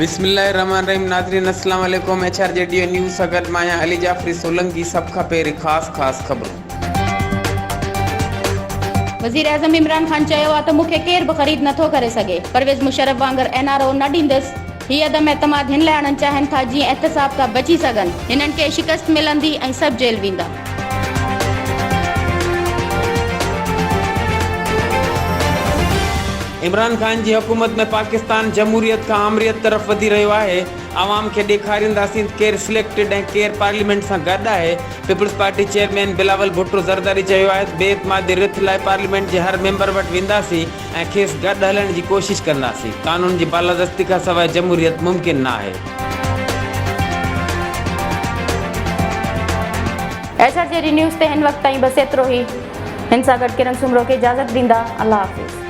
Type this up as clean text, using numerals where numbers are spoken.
बिस्मिल्लाहिर्रहमानिर्रहीम। नाज़रीन अस्सलाम वालेकुम। HRJDO न्यूज़ सगत माया अली जाफरी सोलंकी सब खां पहिरीं ख़ास ख़बरूं। वज़ीर आज़म इमरान ख़ान चयो आहे त मूंखे केर बि ख़रीद नथो करे सघे। परवेज़ मुशर्रफ वांगुरु NRO न ॾींदसि। हीअ अदम एतमाद हिन लाइ आणणु चाहिनि था जीअं एहतसाब खां बची सघनि। हिननि खे शिकस्त मिलंदी ऐं सभु जेल वेंदा। इमरान ख़ान जी हुकूमत में पाकिस्तान जमहूरियत खां आमरियत तरफ़ वधी रहियो आहे। आवाम खे ॾेखारींदासीं केरु सिलेक्टेड ऐं केरु पार्लियामेंट सां गॾु आहे। पीपल्स पार्टी चेयरमैन बिलावल भुट्टो ज़रदारी चयो आहे त बेइतमादी रिथ लाइ पार्लियामेंट जे हर मेंबर वटि वेंदासीं ऐं खेसि गॾु हलण जी कोशिशि कंदासीं। कानून जी बालादस्ती खां सवाइ जमहूरियत मुमकिन न आहे। HRJD न्यूज़ ते हिन वक़्त ताईं बसि एतिरो ई। हिन सां गॾु किरण सुमरो खे इजाज़त ॾींदा। अल्लाह हाफ़िज़।